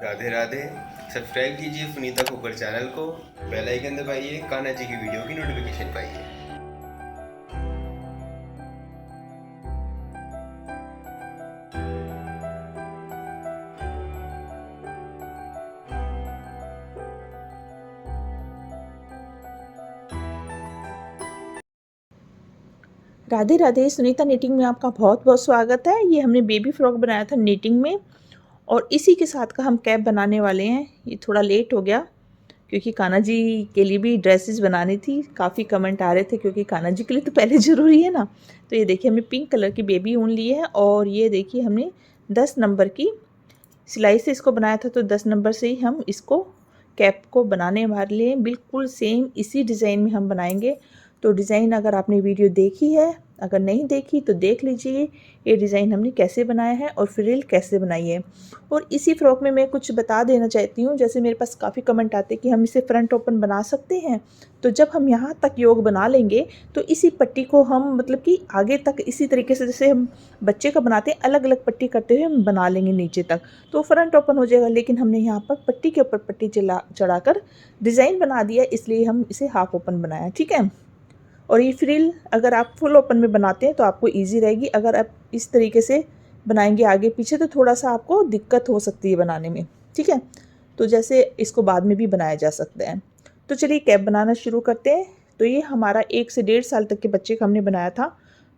Radhe Radhe. Subscribe कीजिए सुनीता खोकर channel को, bell icon दबाइए, कान्हा जी की वीडियो की नोटिफिकेशन पाइए। राधे राधे। सुनीता निटिंग में आपका बहुत बहुत स्वागत है। ये हमने बेबी फ्रॉक बनाया था निटिंग में और इसी के साथ का हम कैप बनाने वाले हैं। ये थोड़ा लेट हो गया क्योंकि कान्हा जी के लिए भी ड्रेसेस बनानी थी। काफ़ी कमेंट आ रहे थे क्योंकि कान्हा जी के लिए तो पहले ज़रूरी है ना। तो ये देखिए हमने पिंक कलर की बेबी ऊन ली है और ये देखिए हमने 10 नंबर की सिलाई से इसको बनाया था। तो 10 नंबर से ही हम इसको कैप को बनाने वाले हैं। बिल्कुल सेम इसी डिज़ाइन में हम बनाएंगे। तो डिज़ाइन अगर आपने वीडियो देखी है, अगर नहीं देखी तो देख लीजिए ये डिज़ाइन हमने कैसे बनाया है और फ्रिल कैसे बनाई है। और इसी फ्रॉक में मैं कुछ बता देना चाहती हूँ। जैसे मेरे पास काफ़ी कमेंट आते हैं कि हम इसे फ्रंट ओपन बना सकते हैं। तो जब हम यहाँ तक योग बना लेंगे तो इसी पट्टी को हम मतलब कि आगे तक इसी तरीके से जैसे हम बच्चे का बनाते हैं अलग अलग पट्टी करते हुए हम बना लेंगे नीचे तक, तो फ्रंट ओपन हो जाएगा। लेकिन हमने यहाँ पर पट्टी के ऊपर पट्टी चढ़ाकर डिज़ाइन बना दिया, इसलिए हम इसे हाफ ओपन बनाया। ठीक है। और ये फ्रिल अगर आप फुल ओपन में बनाते हैं तो आपको ईजी रहेगी। अगर आप इस तरीके से बनाएंगे आगे पीछे तो थोड़ा सा आपको दिक्कत हो सकती है बनाने में। ठीक है। तो जैसे इसको बाद में भी बनाया जा सकता है। तो चलिए कैप बनाना शुरू करते हैं। तो ये हमारा 1 से 1.5 साल तक के बच्चे का हमने बनाया था।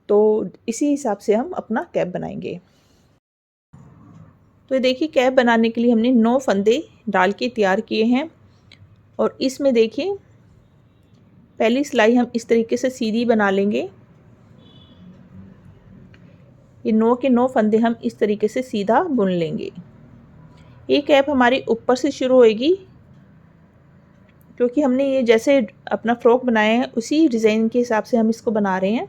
तो इसी हिसाब से हम अपना कैप बनाएंगे। तो ये देखिए कैप बनाने के लिए हमने 9 फंदे डाल के तैयार किए हैं। और इसमें देखिए पहली सिलाई हम इस तरीके से सीधी बना लेंगे। ये 9 के 9 फंदे हम इस तरीके से सीधा बुन लेंगे। ये कैप हमारी ऊपर से शुरू होएगी क्योंकि हमने ये जैसे अपना फ्रॉक बनाया है उसी डिज़ाइन के हिसाब से हम इसको बना रहे हैं।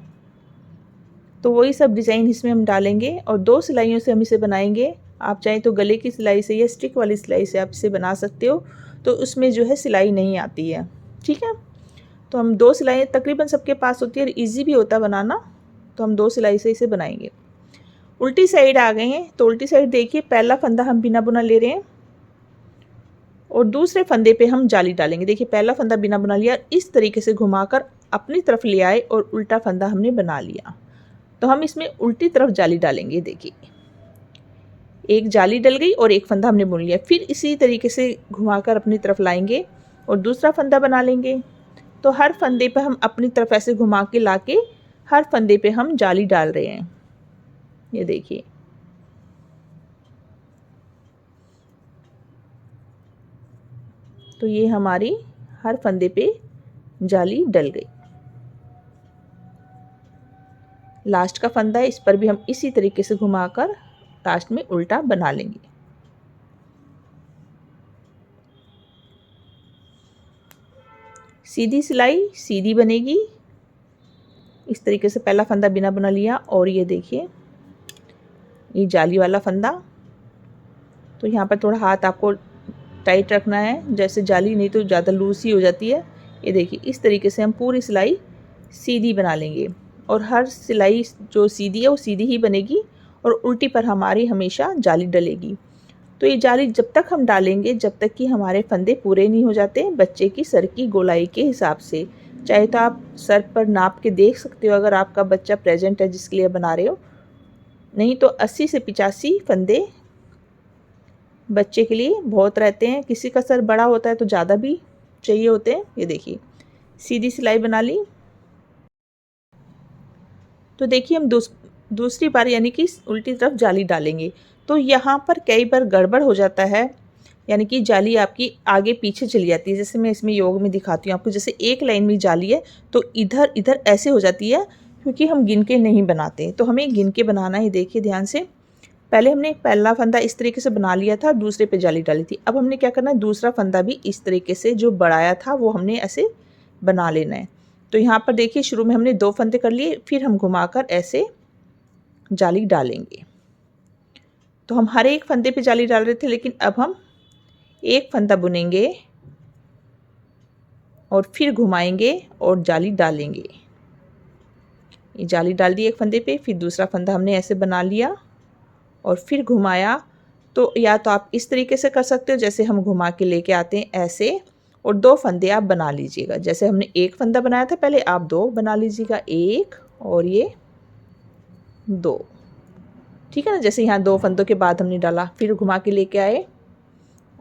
तो वही सब डिज़ाइन इसमें हम डालेंगे और 2 सिलाइयों से हम इसे बनाएंगे। आप चाहें तो गले की सिलाई से या स्टिक वाली सिलाई से आप इसे बना सकते हो। तो उसमें जो है सिलाई नहीं आती है। ठीक है। तो हम 2 सिलाइयाँ तकरीबन सबके पास होती है और ईजी भी होता है बनाना। तो हम 2 सिलाई से इसे बनाएंगे। उल्टी साइड आ गए हैं। तो उल्टी साइड देखिए पहला फंदा हम बिना बुना ले रहे हैं और दूसरे फंदे पे हम जाली डालेंगे। देखिए पहला फंदा बिना बुना लिया, इस तरीके से घुमाकर अपनी तरफ ले आए और उल्टा फंदा हमने बना लिया। तो हम इसमें उल्टी तरफ जाली डालेंगे। देखिए एक जाली डल गई और एक फंदा हमने बुन लिया। फिर इसी तरीके से घुमाकर अपनी तरफ लाएंगे और दूसरा फंदा बना लेंगे। तो हर फंदे पे हम अपनी तरफ ऐसे घुमा के लाके हर फंदे पे हम जाली डाल रहे हैं। ये देखिए तो ये हमारी हर फंदे पे जाली डल गई। लास्ट का फंदा है, इस पर भी हम इसी तरीके से घुमाकर लास्ट में उल्टा बना लेंगे। सीधी सिलाई सीधी बनेगी। इस तरीके से पहला फंदा बिना बुना लिया और ये देखिए ये जाली वाला फंदा। तो यहाँ पर थोड़ा हाथ आपको टाइट रखना है, जैसे जाली नहीं तो ज़्यादा लूज ही हो जाती है। ये देखिए इस तरीके से हम पूरी सिलाई सीधी बना लेंगे और हर सिलाई जो सीधी है वो सीधी ही बनेगी और उल्टी पर हमारी हमेशा जाली डलेगी। तो ये जाली जब तक हम डालेंगे जब तक कि हमारे फंदे पूरे नहीं हो जाते बच्चे की सर की गोलाई के हिसाब से। चाहे तो आप सर पर नाप के देख सकते हो अगर आपका बच्चा प्रेजेंट है जिसके लिए बना रहे हो, नहीं तो 80 से 85 फंदे बच्चे के लिए बहुत रहते हैं। किसी का सर बड़ा होता है तो ज़्यादा भी चाहिए होते हैं। ये देखिए सीधी सिलाई बना ली। तो देखिए हम दूसरी बार यानी कि उल्टी तरफ जाली डालेंगे। तो यहाँ पर कई बार गड़बड़ हो जाता है, यानी कि जाली आपकी आगे पीछे चली जाती है। जैसे मैं इसमें योग में दिखाती हूँ आपको, जैसे एक लाइन में जाली है तो इधर इधर ऐसे हो जाती है क्योंकि हम गिन के नहीं बनाते। तो हमें गिन के बनाना है। देखिए ध्यान से, पहले हमने पहला फंदा इस तरीके से बना लिया था, दूसरे पे जाली डाली थी। अब हमने क्या करना है, दूसरा फंदा भी इस तरीके से जो बढ़ाया था वो हमने ऐसे बना लेना है। तो यहाँ पर देखिए शुरू में हमने 2 फंदे कर लिए, फिर हम घुमाकर ऐसे जाली डालेंगे। तो हम हर एक फंदे पे जाली डाल रहे थे, लेकिन अब हम एक फंदा बुनेंगे और फिर घुमाएंगे और जाली डालेंगे। ये जाली डाल दी एक फंदे पे, फिर दूसरा फंदा हमने ऐसे बना लिया और फिर घुमाया तो या तो आप इस तरीके से कर सकते हो, जैसे हम घुमा के लेके आते हैं ऐसे, और 2 फंदे आप बना लीजिएगा। जैसे हमने 1 फंदा बनाया था पहले, आप 2 बना लीजिएगा, 1 और ये 2, ठीक है ना। जैसे यहाँ 2 फंदों के बाद हमने डाला, फिर घुमा के लेके आए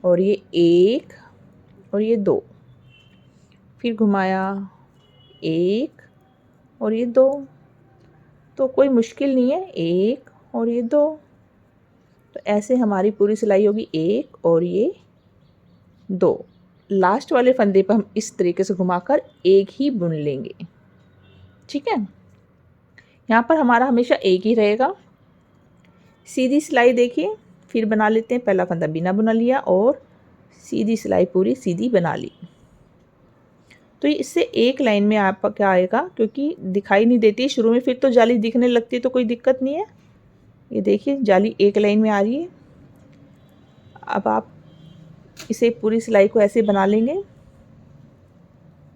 और ये 1 और ये 2, फिर घुमाया 1 और ये 2, तो कोई मुश्किल नहीं है, 1 और ये 2। तो ऐसे हमारी पूरी सिलाई होगी, 1 और ये 2। लास्ट वाले फंदे पर हम इस तरीके से घुमाकर 1 ही बुन लेंगे, ठीक है। यहाँ पर हमारा हमेशा 1 ही रहेगा। सीधी सिलाई देखिए, फिर बना लेते हैं। पहला फंदा बिना बुना लिया और सीधी सिलाई पूरी सीधी बना ली। तो इससे एक लाइन में आपका क्या आएगा, क्योंकि दिखाई नहीं देती शुरू में, फिर तो जाली दिखने लगती है तो कोई दिक्कत नहीं है। ये देखिए जाली एक लाइन में आ रही है। अब आप इसे पूरी सिलाई को ऐसे बना लेंगे,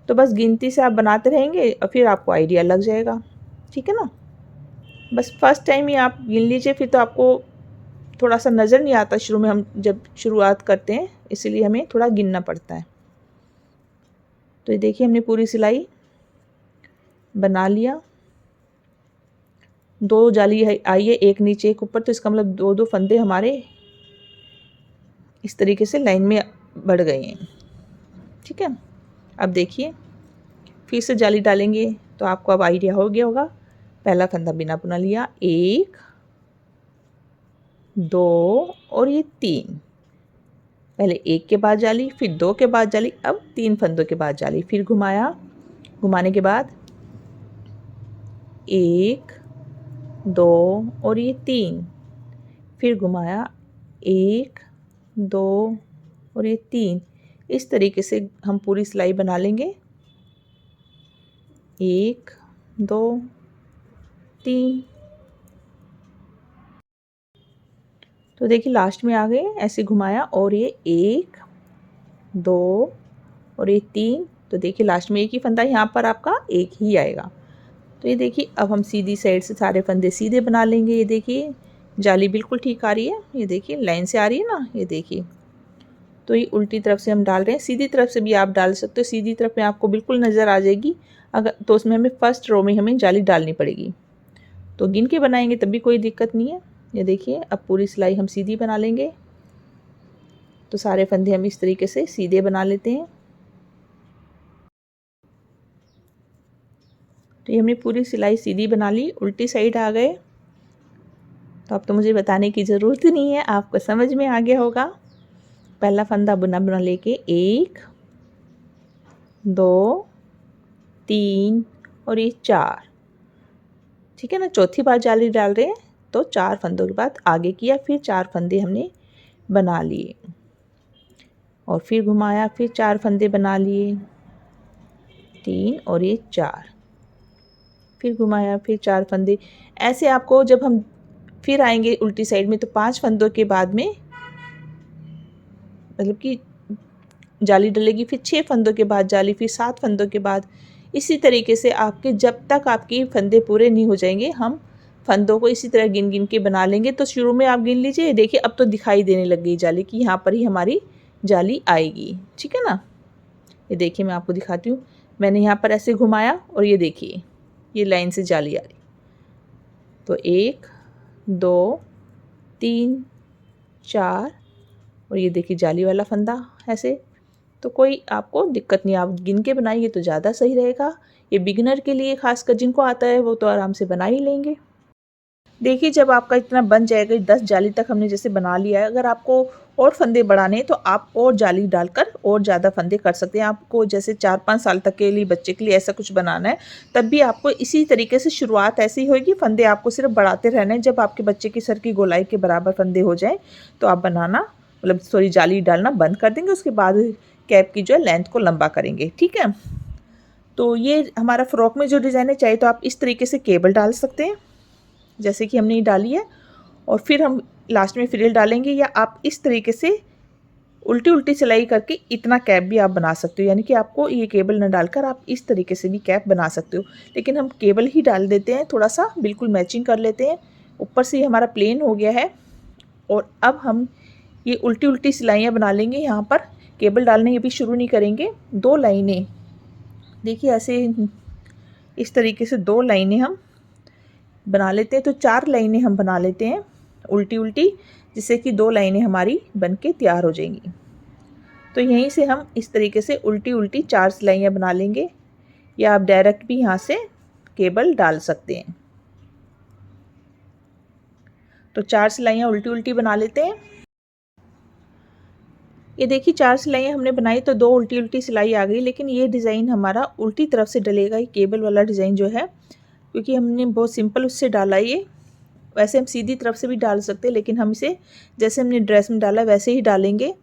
तो बस गिनती से आप बनाते रहेंगे और फिर आपको आइडिया लग जाएगा, ठीक है ना। बस फर्स्ट टाइम ही आप गिन लीजिए, फिर तो आपको थोड़ा सा नज़र नहीं आता शुरू में, हम जब शुरुआत करते हैं इसीलिए हमें थोड़ा गिनना पड़ता है। तो ये देखिए हमने पूरी सिलाई बना लिया। 2 जाली आई है, एक नीचे एक ऊपर, तो इसका मतलब 2-2 फंदे हमारे इस तरीके से लाइन में बढ़ गए हैं, ठीक है। अब देखिए फिर से जाली डालेंगे तो आपको अब आइडिया हो गया होगा। पहला फंदा बिना बुना लिया, 1 2 और ये 3, पहले 1 के बाद जाली, फिर 2 के बाद जाली, अब 3 फंदों के बाद जाली, फिर घुमाया, घुमाने के बाद 1 2 और ये 3, फिर घुमाया 1 2 और ये 3। इस तरीके से हम पूरी सिलाई बना लेंगे, 1 2 3। तो देखिए लास्ट में आ गए, ऐसे घुमाया और ये 1 2 और ये 3। तो देखिए लास्ट में एक ही फंदा, यहाँ पर आपका एक ही आएगा। तो ये देखिए अब हम सीधी साइड से सारे फंदे सीधे बना लेंगे। ये देखिए जाली बिल्कुल ठीक आ रही है, ये देखिए लाइन से आ रही है ना, ये देखिए। तो ये उल्टी तरफ से हम डाल रहे हैं, सीधी तरफ से भी आप डाल सकते हो। सीधी तरफ में आपको बिल्कुल नज़र आ जाएगी, अगर तो उसमें हमें फर्स्ट रो में हमें जाली डालनी पड़ेगी। तो गिन के बनाएंगे तब भी कोई दिक्कत नहीं है। ये देखिए अब पूरी सिलाई हम सीधी बना लेंगे, तो सारे फंदे हम इस तरीके से सीधे बना लेते हैं। तो ये हमने पूरी सिलाई सीधी बना ली, उल्टी साइड आ गए। तो अब तो मुझे बताने की ज़रूरत नहीं है, आपको समझ में आ गया होगा। पहला फंदा बुना बुना लेके 1 2 3 और ये 4, ठीक है ना। चौथी बार जाली डाल रहे हैं तो 4 फंदों के बाद आगे किया, फिर 4 फंदे हमने बना लिए और फिर घुमाया, फिर 4 फंदे बना लिए, 3 और ये 4, फिर घुमाया, फिर 4 फंदे। ऐसे आपको जब हम फिर आएंगे उल्टी साइड में तो 5 फंदों के बाद में मतलब कि जाली डलेगी, फिर 6 फंदों के बाद जाली, फिर 7 फंदों के बाद। इसी तरीके से आपके जब तक आपकी फंदे पूरे नहीं हो जाएंगे, हम फंदों को इसी तरह गिन गिन के बना लेंगे। तो शुरू में आप गिन लीजिए, देखिए अब तो दिखाई देने लग गई जाली की, यहाँ पर ही हमारी जाली आएगी, ठीक है ना। ये देखिए मैं आपको दिखाती हूँ, मैंने यहाँ पर ऐसे घुमाया और ये देखिए ये लाइन से जाली आ रही। तो 1 2 3 4 और ये देखिए जाली वाला फंदा ऐसे। तो कोई आपको दिक्कत नहीं, आप गिन के बनाइए तो ज़्यादा सही रहेगा। ये बिगिनर के लिए खासकर जिनको आता है वो तो आराम से बना ही लेंगे। देखिए जब आपका इतना बन जाएगा, 10 जाली तक हमने जैसे बना लिया है, अगर आपको और फंदे बढ़ाने हैं तो आप और जाली डालकर और ज़्यादा फंदे कर सकते हैं। आपको जैसे 4-5 साल तक के लिए बच्चे के लिए ऐसा कुछ बनाना है, तब भी आपको इसी तरीके से शुरुआत ऐसी होगी, फंदे आपको सिर्फ बढ़ाते रहना है। जब आपके बच्चे की सर की गोलाई के बराबर फंदे हो जाएँ तो आप बनाना मतलब सॉरी जाली डालना बंद कर देंगे। उसके बाद कैप की जो है लेंथ को लंबा करेंगे, ठीक है। तो ये हमारा फ्रॉक में जो डिज़ाइन है, चाहे तो आप इस तरीके से केबल डाल सकते हैं जैसे कि हमने ये डाली है, और फिर हम लास्ट में फ्रिल डालेंगे, या आप इस तरीके से उल्टी उल्टी सिलाई करके इतना कैप भी आप बना सकते हो। यानी कि आपको ये केबल न डालकर आप इस तरीके से भी कैप बना सकते हो, लेकिन हम केबल ही डाल देते हैं, थोड़ा सा बिल्कुल मैचिंग कर लेते हैं। ऊपर से ये हमारा प्लेन हो गया है और अब हम ये उल्टी उल्टी सिलाइयाँ बना लेंगे। यहाँ पर केबल डालने अभी शुरू नहीं करेंगे। 2 लाइनें देखिए ऐसे इस तरीके से 2 लाइनें हम बना लेते हैं। तो 4 लाइनें हम बना लेते हैं उल्टी उल्टी, जिससे कि 2 लाइनें हमारी बन के तैयार हो जाएंगी। तो यहीं से हम इस तरीके से उल्टी उल्टी 4 सिलाइयाँ बना लेंगे, या आप डायरेक्ट भी यहाँ से केबल डाल सकते हैं। तो 4 सिलाइयाँ उल्टी उल्टी बना लेते हैं। ये देखिए 4 सिलाइयाँ हमने बनाई तो 2 उल्टी उल्टी सिलाई आ गई, लेकिन ये डिज़ाइन हमारा उल्टी तरफ से डलेगा, ये केबल वाला डिज़ाइन जो है, क्योंकि हमने बहुत सिंपल उससे डाला ये। वैसे हम सीधी तरफ से भी डाल सकते हैं, लेकिन हम इसे जैसे हमने ड्रेस में डाला वैसे ही डालेंगे।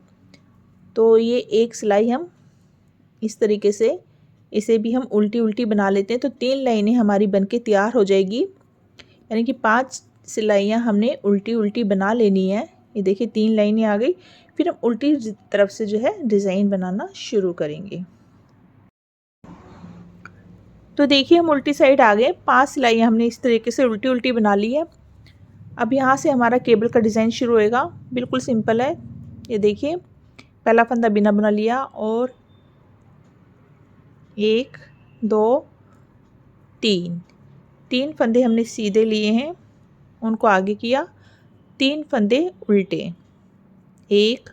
तो ये एक सिलाई हम इस तरीके से इसे भी हम उल्टी उल्टी बना लेते हैं। तो 3 लाइनें हमारी बनके तैयार हो जाएगी, यानी कि 5 सिलाइयाँ हमने उल्टी उल्टी बना लेनी है। ये देखिए 3 लाइनें आ गई। फिर हम उल्टी तरफ से जो है डिज़ाइन बनाना शुरू करेंगे। तो देखिए हम उल्टी साइड आ गए। 5 सिलाइयाँ हमने इस तरीके से उल्टी उल्टी बना ली है। अब यहाँ से हमारा केबल का डिज़ाइन शुरू होएगा। बिल्कुल सिंपल है। ये देखिए पहला फंदा बिना बुना लिया और 1 2 3 फंदे हमने सीधे लिए हैं, उनको आगे किया, 3 फंदे उल्टे, 1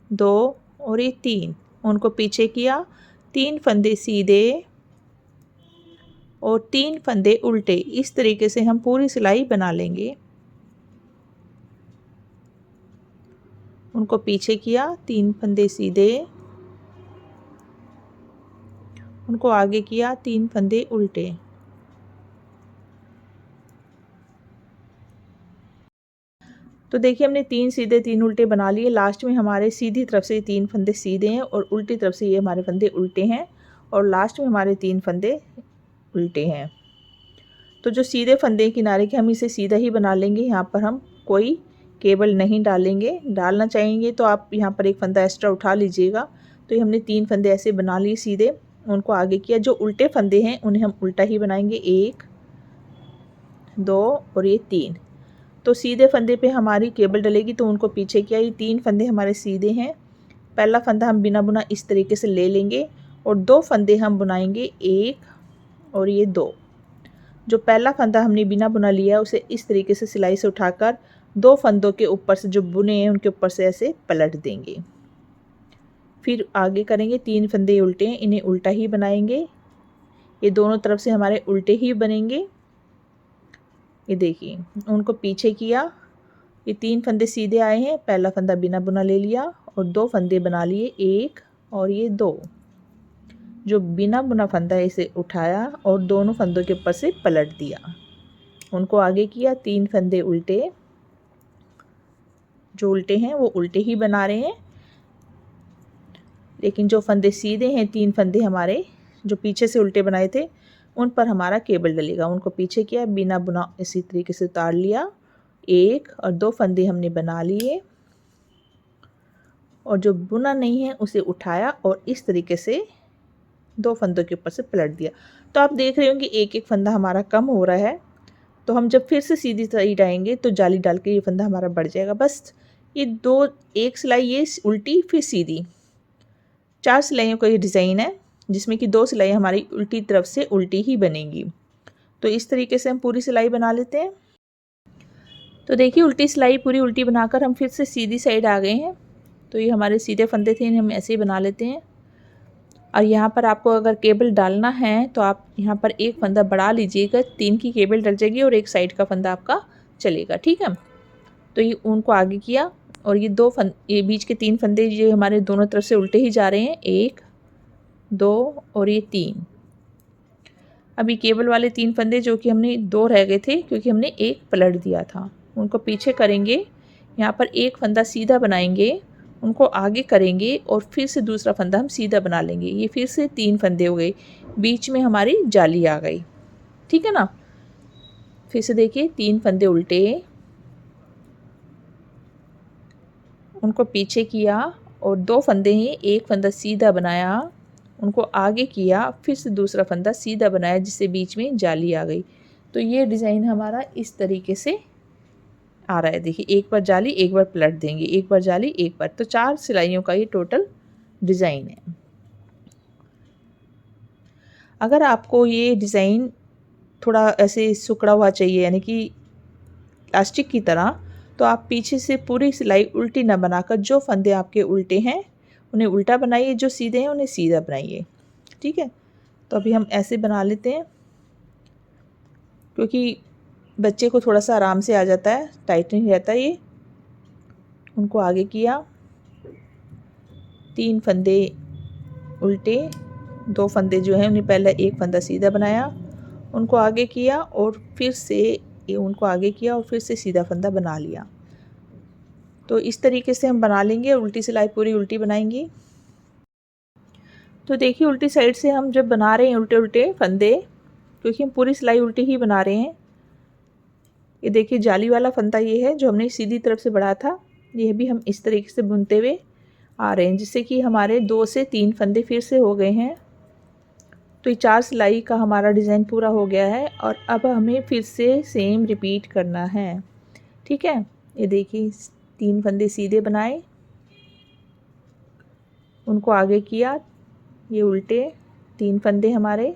2 और ये 3, उनको पीछे किया, 3 फंदे सीधे और 3 फंदे उल्टे। इस तरीके से हम पूरी सिलाई बना लेंगे। उनको पीछे किया, 3 फंदे सीधे, उनको आगे किया, 3 फंदे उल्टे। तो देखिए हमने 3 सीधे 3 उल्टे बना लिए। लास्ट में हमारे सीधी तरफ से 3 फंदे सीधे हैं और उल्टी तरफ से ये हमारे फंदे उल्टे हैं, और लास्ट में हमारे 3 फंदे उल्टे हैं। तो जो सीधे फंदे किनारे के हम इसे सीधा ही बना लेंगे। यहाँ पर हम कोई केबल नहीं डालेंगे। डालना चाहेंगे तो आप यहाँ पर एक फंदा एक्स्ट्रा उठा लीजिएगा। तो ये हमने 3 फंदे ऐसे बना लिए सीधे, उनको आगे किया। जो उल्टे फंदे हैं उन्हें हम उल्टा ही बनाएंगे, 1 2 और ये 3। तो सीधे फंदे पे हमारी केबल डलेगी, तो उनको पीछे किया। ये 3 फंदे हमारे सीधे हैं। पहला फंदा हम बिना बुना इस तरीके से ले लेंगे और 2 फंदे हम बुनाएंगे, 1 और ये 2। जो पहला फंदा हमने बिना बुना लिया उसे इस तरीके से सिलाई से उठाकर 2 फंदों के ऊपर से जो बुने हैं उनके ऊपर से ऐसे पलट देंगे। फिर आगे करेंगे, 3 फंदे उल्टे हैं, इन्हें उल्टा ही बनाएंगे। ये दोनों तरफ से हमारे उल्टे ही बनेंगे। ये देखिए उनको पीछे किया, ये 3 फंदे सीधे आए हैं, पहला फंदा बिना बुना ले लिया और 2 फंदे बना लिए, 1 और ये 2। जो बिना बुना फंदा है इसे उठाया और दोनों फंदों के ऊपर से पलट दिया। उनको आगे किया, 3 फंदे उल्टे, जो उल्टे हैं वो उल्टे ही बना रहे हैं, लेकिन जो फंदे सीधे हैं 3 फंदे हमारे जो पीछे से उल्टे बनाए थे उन पर हमारा केबल डलेगा। उनको पीछे किया, बिना बुना इसी तरीके से उतार लिया, 1 और 2 फंदे हमने बना लिए, और जो बुना नहीं है उसे उठाया और इस तरीके से 2 फंदों के ऊपर से पलट दिया। तो आप देख रहे हो कि एक एक फंदा हमारा कम हो रहा है। तो हम जब फिर से सीधी साइड आएंगे तो जाली डाल के ये फंदा हमारा बढ़ जाएगा। बस ये 2 एक सिलाई ये उल्टी फिर सीधी, 4 सिलाइयों का ये डिज़ाइन है, जिसमें कि 2 सिलाई हमारी उल्टी तरफ से उल्टी ही बनेंगी। तो इस तरीके से हम पूरी सिलाई बना लेते हैं। तो देखिए उल्टी सिलाई पूरी उल्टी बनाकर हम फिर से सीधी साइड आ गए हैं। तो ये हमारे सीधे फंदे थे, इन्हें हम ऐसे ही बना लेते हैं। और यहाँ पर आपको अगर केबल डालना है तो आप यहाँ पर एक फंदा बढ़ा लीजिएगा, 3 की केबल डल जाएगी और एक साइड का फंदा आपका चलेगा, ठीक है। तो ये उनको आगे किया और ये बीच के 3 फंदे ये हमारे दोनों तरफ से उल्टे ही जा रहे हैं, 1 2 और ये 3। अभी केबल वाले 3 फंदे जो कि हमने 2 रह गए थे क्योंकि हमने एक पलट दिया था, उनको पीछे करेंगे। यहाँ पर एक फंदा सीधा बनाएंगे, उनको आगे करेंगे और फिर से दूसरा फंदा हम सीधा बना लेंगे। ये फिर से 3 फंदे हो गए, बीच में हमारी जाली आ गई, ठीक है ना। फिर से देखिए 3 फंदे उल्टे, उनको पीछे किया और 2 फंदे हैं, एक फंदा सीधा बनाया, उनको आगे किया, फिर से दूसरा फंदा सीधा बनाया जिससे बीच में जाली आ गई। तो ये डिज़ाइन हमारा इस तरीके से आ रहा है। देखिए एक बार जाली एक बार पलट देंगे, एक बार जाली एक बार, तो 4 सिलाइयों का ये टोटल डिज़ाइन है। अगर आपको ये डिज़ाइन थोड़ा ऐसे सिकुड़ा हुआ चाहिए यानी कि प्लास्टिक की तरह, तो आप पीछे से पूरी सिलाई उल्टी ना बनाकर जो फंदे आपके उल्टे हैं उन्हें उल्टा बनाइए, जो सीधे हैं उन्हें सीधा बनाइए। ठीक है, तो अभी हम ऐसे बना लेते हैं क्योंकि बच्चे को थोड़ा सा आराम से आ जाता है, टाइट नहीं रहता ये। उनको आगे किया, 3 फंदे उल्टे, 2 फंदे जो हैं उन्हें पहले एक फंदा सीधा बनाया, उनको आगे किया और फिर से उनको आगे किया और फिर से सीधा फंदा बना लिया। तो इस तरीके से हम बना लेंगे, उल्टी सिलाई पूरी उल्टी बनाएंगे। तो देखिए उल्टी साइड से हम जब बना रहे हैं उल्टे उल्टे फंदे, क्योंकि हम पूरी सिलाई उल्टी ही बना रहे हैं। ये देखिए जाली वाला फंदा ये है जो हमने सीधी तरफ से बढ़ाया था, ये भी हम इस तरीके से बुनते हुए आ रहे हैं, जिससे कि हमारे 2 से 3 फंदे फिर से हो गए हैं। तो ये 4 सिलाई का हमारा डिज़ाइन पूरा हो गया है और अब हमें फिर से सेम रिपीट करना है। ठीक है, ये देखिए 3 फंदे सीधे बनाए, उनको आगे किया, ये उल्टे 3 फंदे हमारे,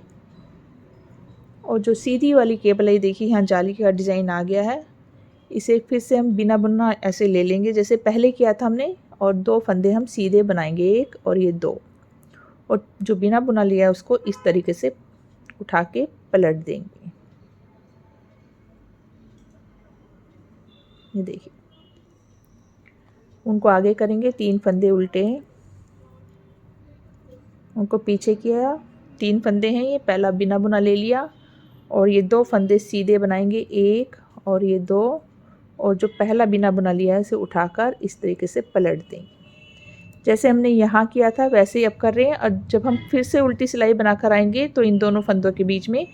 और जो सीधी वाली केबल है देखिए यहाँ जाली का डिज़ाइन आ गया है। इसे फिर से हम बिना बुनना ऐसे ले लेंगे जैसे पहले किया था हमने, और 2 फंदे हम सीधे बनाएंगे, 1 और ये 2, और जो बिना बुना लिया है उसको इस तरीके से उठा के पलट देंगे। ये देखिए उनको आगे करेंगे, 3 फंदे उल्टे हैं, उनको पीछे किया, 3 फंदे हैं, ये पहला बिना बुना ले लिया, और ये 2 फंदे सीधे बनाएंगे, 1 और ये 2, और जो पहला बिना बुना लिया है इसे उठाकर इस तरीके से पलट देंगे। जैसे हमने यहाँ किया था वैसे ही अब कर रहे हैं, और जब हम फिर से उल्टी सिलाई बनाकर आएंगे तो इन दोनों फंदों के बीच में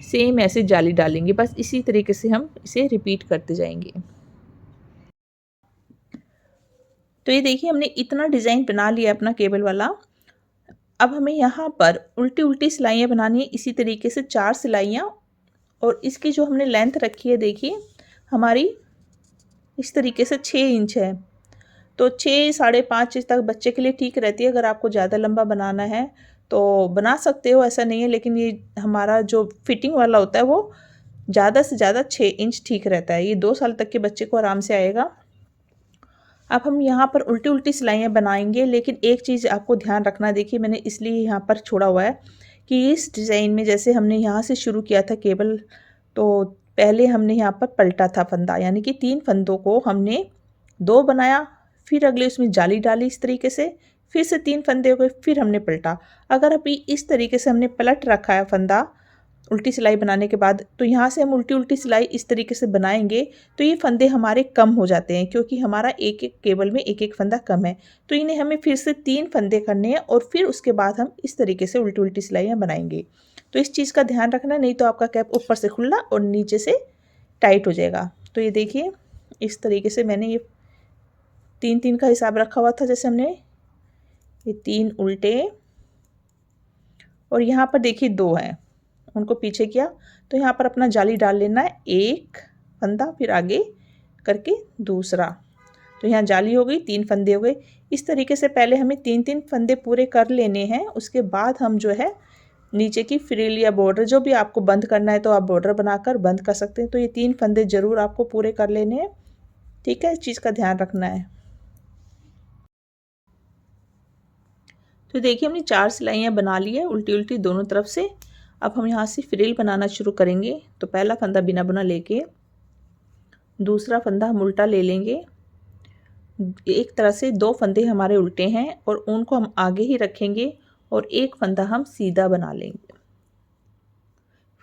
सेम ऐसे जाली डालेंगे। बस इसी तरीके से हम इसे रिपीट करते जाएंगे। तो ये देखिए हमने इतना डिज़ाइन बना लिया अपना केबल वाला। अब हमें यहाँ पर उल्टी उल्टी सिलाइयाँ बनानी है, इसी तरीके से 4 सिलाइयाँ, और इसकी जो हमने लेंथ रखी है देखिए हमारी इस तरीके से 6 इंच है, तो 6 साढ़े 5 इंच तक बच्चे के लिए ठीक रहती है। अगर आपको ज़्यादा लंबा बनाना है तो बना सकते हो, ऐसा नहीं है, लेकिन ये हमारा जो फिटिंग वाला होता है वो ज़्यादा से ज़्यादा 6 इंच ठीक रहता है। ये 2 साल तक के बच्चे को आराम से आएगा। अब हम यहाँ पर उल्टी उल्टी सिलाइयाँ बनाएंगे, लेकिन एक चीज़ आपको ध्यान रखना, देखिए मैंने इसलिए यहाँ पर छोड़ा हुआ है कि इस डिज़ाइन में जैसे हमने यहाँ से शुरू किया था केबल, तो पहले हमने यहाँ पर पलटा था फंदा, यानी कि 3 फंदों को हमने 2 बनाया, फिर अगले उसमें जाली डाली इस तरीके से, फिर से 3 फंदे हो गए, फिर हमने पलटा। अगर अभी इस तरीके से हमने पलट रखा है फंदा उल्टी सिलाई बनाने के बाद, तो यहाँ से हम उल्टी उल्टी सिलाई इस तरीके से बनाएंगे तो ये फंदे हमारे कम हो जाते हैं, क्योंकि हमारा एक एक केबल में एक एक फंदा कम है। तो इन्हें हमें फिर से 3 फंदे करने हैं और फिर उसके बाद हम इस तरीके से उल्टी उल्टी सिलाइयाँ बनाएंगे। तो इस चीज़ का ध्यान रखना, नहीं तो आपका कैप ऊपर से खुला और नीचे से टाइट हो जाएगा। तो ये देखिए इस तरीके से मैंने ये 3-3 का हिसाब रखा हुआ था, जैसे हमने ये 3 उल्टे, और यहाँ पर देखिए 2 हैं, उनको पीछे किया, तो यहाँ पर अपना जाली डाल लेना है, 1 फंदा फिर आगे करके दूसरा, तो यहाँ जाली हो गई, 3 फंदे हो गए। इस तरीके से पहले हमें 3-3 फंदे पूरे कर लेने हैं, उसके बाद हम जो है नीचे की फ्रिल या बॉर्डर जो भी आपको बंद करना है तो आप बॉर्डर बनाकर बंद कर सकते हैं। तो ये 3 फंदे ज़रूर आपको पूरे कर लेने हैं, ठीक है, इस चीज़ का ध्यान रखना है। तो देखिए हमने 4 सिलाइयाँ बना ली है उल्टी उल्टी दोनों तरफ से। अब हम यहाँ से फ्रिल बनाना शुरू करेंगे। तो पहला फंदा बिना बुना लेके दूसरा फंदा हम उल्टा ले लेंगे। एक तरह से 2 फंदे हमारे उल्टे हैं और उनको हम आगे ही रखेंगे और एक फंदा हम सीधा बना लेंगे।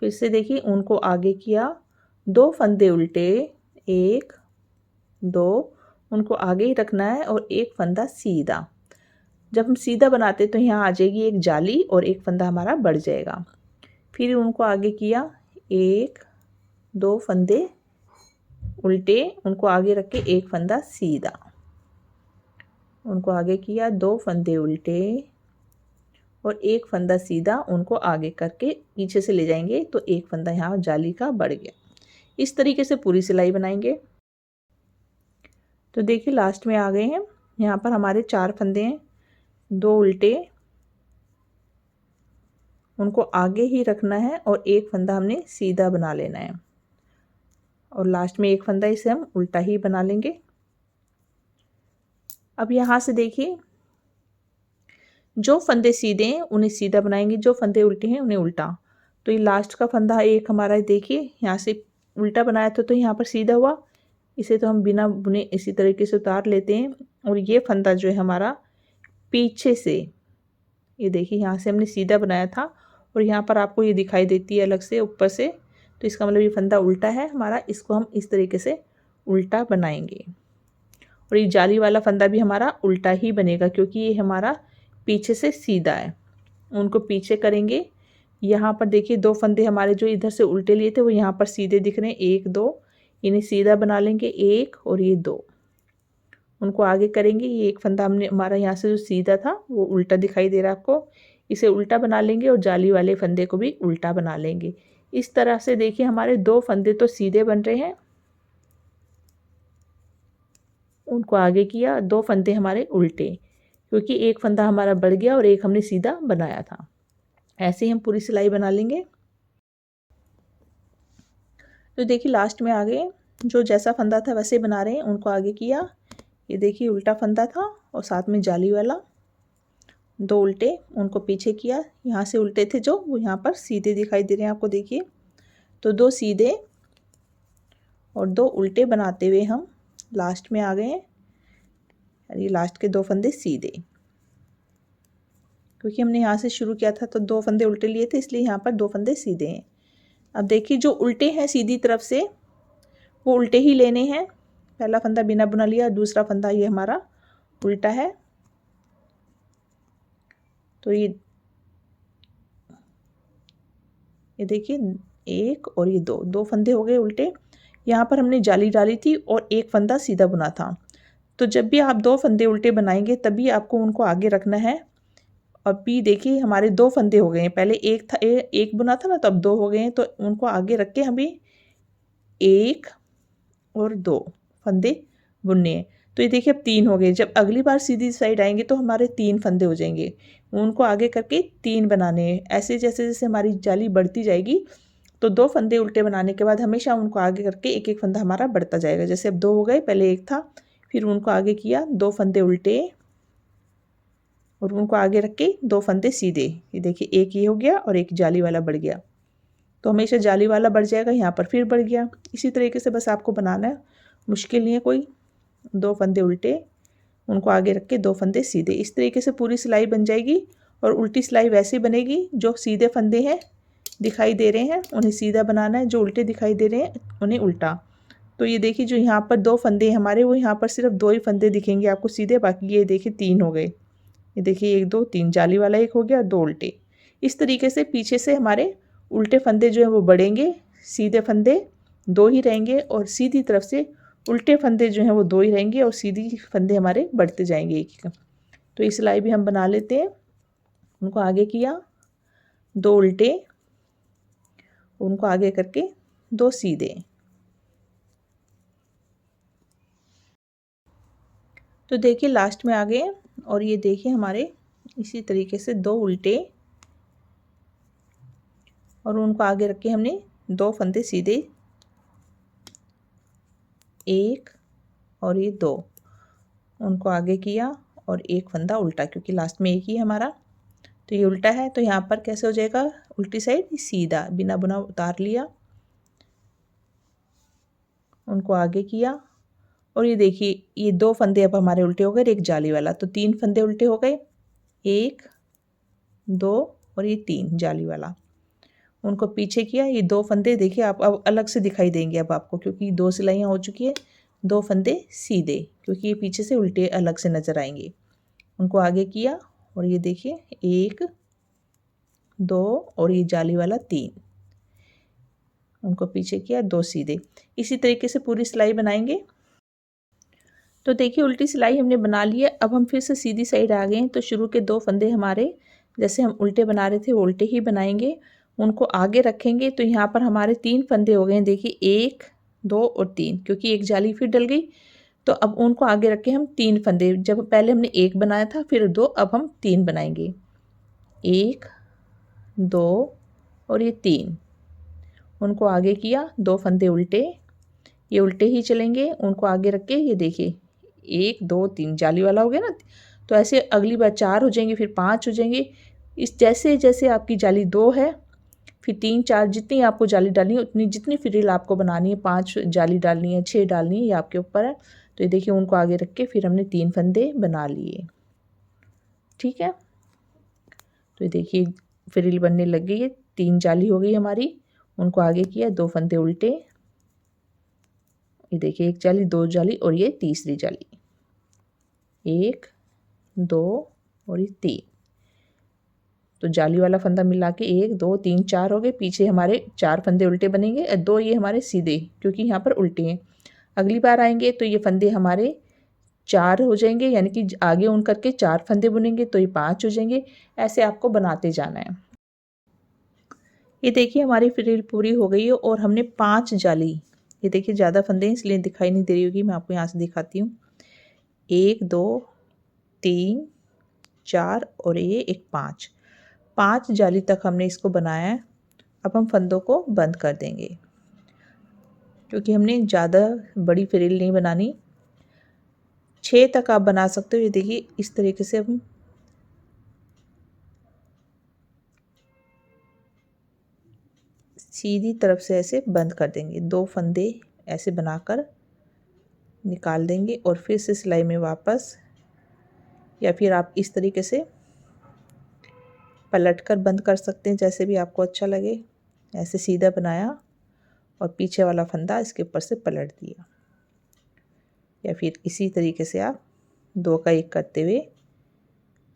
फिर से देखिए उनको आगे किया, 2 फंदे उल्टे, 1 2, उनको आगे ही रखना है और एक फंदा सीधा। जब हम सीधा बनाते तो यहाँ आ जाएगी एक जाली और एक फंदा हमारा बढ़ जाएगा। फिर उनको आगे किया, 1 2 फंदे उल्टे, उनको आगे रख के एक फंदा सीधा, उनको आगे किया, 2 फंदे उल्टे और एक फंदा सीधा, उनको आगे करके पीछे से ले जाएंगे तो एक फंदा यहाँ जाली का बढ़ गया। इस तरीके से पूरी सिलाई बनाएंगे। तो देखिए लास्ट में आ गए हैं। यहाँ पर हमारे 4 फंदे हैं, 2 उल्टे, उनको आगे ही रखना है और एक फंदा हमने सीधा बना लेना है और लास्ट में एक फंदा इसे हम उल्टा ही बना लेंगे। अब यहाँ से देखिए जो फंदे सीधे हैं उन्हें सीधा बनाएंगे, जो फंदे उल्टे हैं उन्हें उल्टा। तो ये लास्ट का फंदा एक हमारा देखिए यहाँ से उल्टा बनाया था तो यहाँ पर सीधा हुआ, इसे तो हम बिना बुने इसी तरीके से उतार लेते हैं। और ये फंदा जो है हमारा पीछे से, ये देखिए यहाँ से हमने सीधा बनाया था और यहाँ पर आपको ये दिखाई देती है अलग से ऊपर से, तो इसका मतलब ये फंदा उल्टा है हमारा, इसको हम इस तरीके से उल्टा बनाएंगे। और ये जाली वाला फंदा भी हमारा उल्टा ही बनेगा क्योंकि ये हमारा पीछे से सीधा है। उनको पीछे करेंगे। यहाँ पर देखिए 2 फंदे हमारे जो इधर से उल्टे लिए थे वो यहाँ पर सीधे दिख रहे हैं, 1 2, इन्हें सीधा बना लेंगे 1 और ये 2, उनको आगे करेंगे। ये एक फंदा हमने हमारा यहाँ से जो सीधा था वो उल्टा दिखाई दे रहा है आपको, इसे उल्टा बना लेंगे और जाली वाले फंदे को भी उल्टा बना लेंगे। इस तरह से देखिए हमारे 2 फंदे तो सीधे बन रहे हैं, उनको आगे किया, 2 फंदे हमारे उल्टे क्योंकि एक फंदा हमारा बढ़ गया और एक हमने सीधा बनाया था। ऐसे ही हम पूरी सिलाई बना लेंगे। तो देखिए लास्ट में आ गए, जो जैसा फंदा था वैसे बना रहे हैं, उनको आगे किया। ये देखिए उल्टा फंदा था और साथ में जाली वाला, 2 उल्टे, उनको पीछे किया। यहाँ से उल्टे थे जो वो यहाँ पर सीधे दिखाई दे रहे हैं आपको देखिए। तो 2 सीधे और 2 उल्टे बनाते हुए हम लास्ट में आ गए हैं। ये लास्ट के 2 फंदे सीधे, क्योंकि हमने यहाँ से शुरू किया था तो 2 फंदे उल्टे लिए थे, इसलिए यहाँ पर 2 फंदे सीधे हैं। अब देखिए जो उल्टे हैं सीधी तरफ से वो उल्टे ही लेने हैं। पहला फंदा बिना बुना लिया, दूसरा फंदा ये हमारा उल्टा है, तो ये देखिए 1 और ये 2 फंदे हो गए उल्टे। यहाँ पर हमने जाली डाली थी और एक फंदा सीधा बुना था। तो जब भी आप 2 फंदे उल्टे बनाएंगे तभी आपको उनको आगे रखना है। अभी देखिए हमारे 2 फंदे हो गए हैं, पहले एक था, एक बुना था ना, तो अब 2 हो गए हैं, तो उनको आगे रख के हमें 1 और 2 फंदे बुनने हैं। तो ये देखिए अब 3 हो गए। जब अगली बार सीधी साइड आएंगे तो हमारे 3 फंदे हो जाएंगे, उनको आगे करके 3 बनाने हैं। ऐसे जैसे जैसे हमारी जाली बढ़ती जाएगी तो 2 फंदे उल्टे बनाने के बाद हमेशा उनको आगे करके एक एक फंदा हमारा बढ़ता जाएगा। जैसे अब 2 हो गए, पहले 1 था, फिर उनको आगे किया, 2 फंदे उल्टे और उनको आगे रख के 2 फंदे सीधे। ये देखिए एक ये हो गया और एक जाली वाला बढ़ गया, तो हमेशा जाली वाला बढ़ जाएगा, यहाँ पर फिर बढ़ गया। इसी तरीके से बस आपको बनाना है, मुश्किल नहीं है कोई। 2 फंदे उल्टे, उनको आगे रख के 2 फंदे सीधे, इस तरीके से पूरी सिलाई बन जाएगी। और उल्टी सिलाई वैसे बनेगी, जो सीधे फंदे हैं दिखाई दे रहे हैं उन्हें सीधा बनाना है, जो उल्टे दिखाई दे रहे हैं उन्हें उल्टा। तो ये देखिए जो यहाँ पर 2 फंदे हमारे, वो यहाँ पर सिर्फ 2 ही फंदे दिखेंगे आपको सीधे, बाकी ये देखिए 3 हो गए। ये देखिए 1 2 3, जाली वाला 1 हो गया, 2 उल्टे। इस तरीके से पीछे से हमारे उल्टे फंदे जो है वो बढ़ेंगे, सीधे फंदे 2 ही रहेंगे और सीधी तरफ से उल्टे फंदे जो हैं वो 2 ही रहेंगे और सीधी फंदे हमारे बढ़ते जाएंगे एक एक। तो ये सिलाई भी हम बना लेते हैं। उनको आगे किया, 2 उल्टे, उनको आगे करके 2 सीधे। तो देखिए लास्ट में आ गए और ये देखिए हमारे इसी तरीके से 2 उल्टे और उनको आगे रख के हमने 2 फंदे सीधे, 1 और ये 2, उनको आगे किया और एक फंदा उल्टा, क्योंकि लास्ट में एक ही हमारा, तो ये उल्टा है। तो यहाँ पर कैसे हो जाएगा, उल्टी साइड सीधा, बिना बुना उतार लिया, उनको आगे किया और ये देखिए ये 2 फंदे अब हमारे उल्टे हो गए, एक जाली वाला, तो 3 फंदे उल्टे हो गए, 1 2 और ये 3 जाली वाला, उनको पीछे किया। ये 2 फंदे देखिए आप अब अलग से दिखाई देंगे अब आपको, क्योंकि 2 सिलाइयाँ हो चुकी है। 2 फंदे सीधे, क्योंकि ये पीछे से उल्टे अलग से नज़र आएंगे। उनको आगे किया और ये देखिए 1 2 और ये जाली वाला 3, उनको पीछे किया, 2 सीधे। इसी तरीके से पूरी सिलाई बनाएंगे। तो देखिए उल्टी सिलाई हमने बना ली है। अब हम फिर से सीधी साइड आ गए हैं, तो शुरू के 2 फंदे हमारे जैसे हम उल्टे बना रहे थे वो उल्टे ही बनाएंगे, उनको आगे रखेंगे। तो यहाँ पर हमारे 3 फंदे हो गए हैं, देखिए 1 2 और 3, क्योंकि एक जाली फिर डल गई, तो अब उनको आगे रख के हम 3 फंदे, जब पहले हमने 1 बनाया था फिर 2, अब हम 3 बनाएंगे। 1 2 और ये 3, उनको आगे किया, 2 फंदे उल्टे, ये उल्टे ही चलेंगे, उनको आगे रख के ये देखिए 1 2 3 जाली वाला हो गया ना। तो ऐसे अगली बार 4 हो जाएंगे, फिर 5 हो जाएंगे। इस जैसे जैसे आपकी जाली 2 है, फिर 3 4 जितनी आपको जाली डालनी है उतनी, जितनी फ्रिल आपको बनानी है, 5 जाली डालनी है 6 डालनी है, ये आपके ऊपर है। तो ये देखिए उनको आगे रख के फिर हमने 3 फंदे बना लिए। ठीक है, तो ये देखिए फ्रिल बनने लग गई है, 3 जाली हो गई हमारी, उनको आगे किया, 2 फंदे उल्टे, ये देखिए 1 जाली 2 जाली और ये तीसरी जाली, 1 2 और ये 3। तो जाली वाला फंदा मिला के 1 2 3 4 हो गए, पीछे हमारे 4 फंदे उल्टे बनेंगे और 2 ये हमारे सीधे, क्योंकि यहाँ पर उल्टे हैं। अगली बार आएंगे तो ये फंदे हमारे 4 हो जाएंगे, यानी कि आगे उन करके 4 फंदे बुनेंगे तो ये 5 हो जाएंगे। ऐसे आपको बनाते जाना है। ये देखिए हमारी फ्रिल पूरी हो गई है और हमने 5 जाली, ये देखिए ज़्यादा फंदे हैं इसलिए दिखाई नहीं दे रही होगी, मैं आपको यहाँ से दिखाती हूँ। 1 2 3 4 और ये एक 5 जाली तक हमने इसको बनाया है। अब हम फंदों को बंद कर देंगे, क्योंकि हमने ज़्यादा बड़ी फ्रिल नहीं बनानी। 6 तक आप बना सकते हो। ये देखिए इस तरीके से हम सीधी तरफ से ऐसे बंद कर देंगे, 2 फंदे ऐसे बनाकर निकाल देंगे और फिर से सिलाई में वापस, या फिर आप इस तरीके से पलट कर बंद कर सकते हैं, जैसे भी आपको अच्छा लगे। ऐसे सीधा बनाया और पीछे वाला फंदा इसके ऊपर से पलट दिया, या फिर इसी तरीके से आप 2 का 1 करते हुए।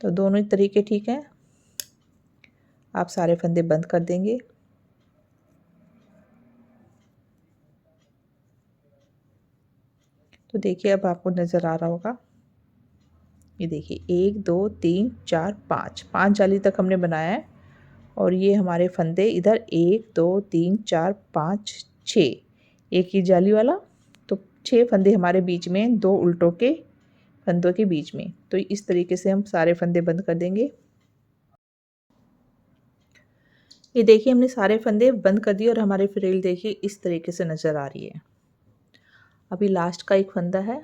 तो दोनों ही तरीके ठीक हैं। आप सारे फंदे बंद कर देंगे। तो देखिए अब आपको नज़र आ रहा होगा, ये देखिए 1 2 3 4 5 जाली तक हमने बनाया है और ये हमारे फंदे इधर 1 2 3 4 5 6, एक ही जाली वाला, तो 6 फंदे हमारे बीच में, 2 उल्टों के फंदों के बीच में। तो इस तरीके से हम सारे फंदे बंद कर देंगे। ये देखिए हमने सारे फंदे बंद कर दिए और हमारी फ्रिल देखिए इस तरीके से नज़र आ रही है। अभी लास्ट का एक फंदा है,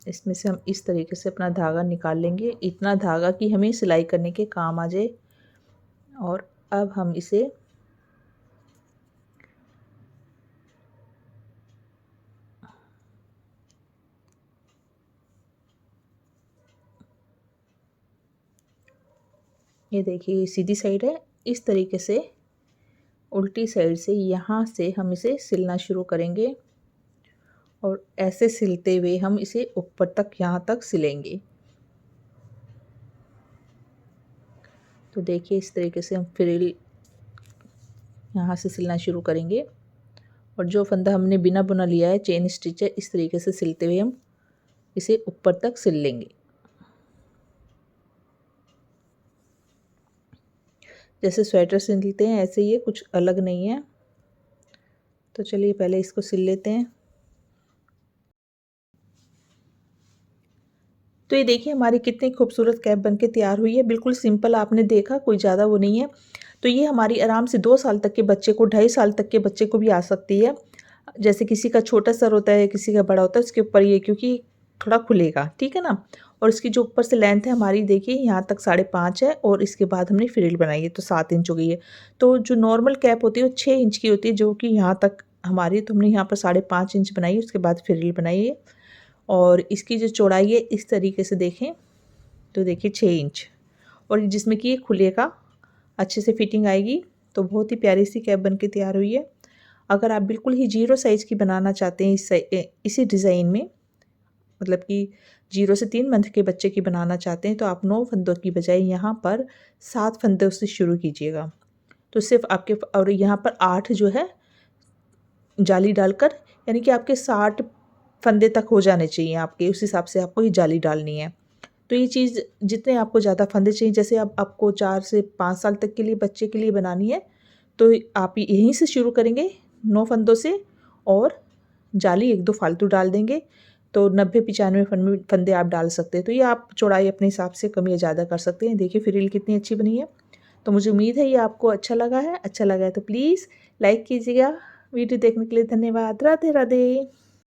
इसमें से हम इस तरीके से अपना धागा निकाल लेंगे, इतना धागा कि हमें सिलाई करने के काम आ जाए। और अब हम इसे ये देखिए सीधी साइड है, इस तरीके से उल्टी साइड से यहाँ से हम इसे सिलना शुरू करेंगे और ऐसे सिलते हुए हम इसे ऊपर तक, यहाँ तक सिलेंगे। तो देखिए इस तरीके से हम फ्रिल यहाँ से सिलना शुरू करेंगे और जो फंदा हमने बिना बुना लिया है चेन स्टिच है, इस तरीके से सिलते हुए हम इसे ऊपर तक सिल लेंगे। जैसे स्वेटर सिलते हैं ऐसे ही है, कुछ अलग नहीं है। तो चलिए पहले इसको सिल लेते हैं। तो ये देखिए हमारी कितनी खूबसूरत कैप बनके तैयार हुई है। बिल्कुल सिंपल, आपने देखा कोई ज़्यादा वो नहीं है। तो ये हमारी आराम से 2 साल तक के बच्चे को, 2.5 साल तक के बच्चे को भी आ सकती है। जैसे किसी का छोटा सर होता है, किसी का बड़ा होता है, उसके ऊपर ये क्योंकि थोड़ा खुलेगा, ठीक है ना। और इसकी जो ऊपर से लेंथ है हमारी देखिए यहाँ तक 5.5 है और इसके बाद हमने फ्रिल बनाई है तो 7 इंच हो गई है। तो जो नॉर्मल कैप होती है वो 6 इंच की होती है, जो कि यहाँ तक हमारी, तो हमने यहाँ पर 5.5 इंच बनाई है, उसके बाद फ्रिल बनाई है। और इसकी जो चौड़ाई है इस तरीके से देखें तो देखिए 6 इंच, और जिसमें कि ये खुलेगा, अच्छे से फिटिंग आएगी। तो बहुत ही प्यारी सी कैप बन के तैयार हुई है। अगर आप बिल्कुल ही 0 साइज़ की बनाना चाहते हैं इसी डिज़ाइन में, मतलब कि 0 से 3 मंथ के बच्चे की बनाना चाहते हैं, तो आप 9 फंदों की बजाय यहाँ पर 7 फंदों से शुरू कीजिएगा। तो सिर्फ आपके, और यहाँ पर 8 जो है जाली डालकर, यानी कि आपके 60 फंदे तक हो जाने चाहिए आपके, उस हिसाब से आपको ये जाली डालनी है। तो ये चीज़ जितने आपको ज़्यादा फंदे चाहिए, जैसे अब आपको 4 से 5 साल तक के लिए बच्चे के लिए बनानी है, तो आप यहीं से शुरू करेंगे 9 फंदों से, और जाली 1-2 फालतू डाल देंगे। तो 90-95 फंदे आप डाल सकते हैं। तो ये आप चौड़ाई अपने हिसाब से कम या ज़्यादा कर सकते हैं। देखिए फ्रिल कितनी अच्छी बनी है। तो मुझे उम्मीद है ये आपको अच्छा लगा है। अच्छा लगा है तो प्लीज़ लाइक कीजिएगा। वीडियो देखने के लिए धन्यवाद। राधे राधे।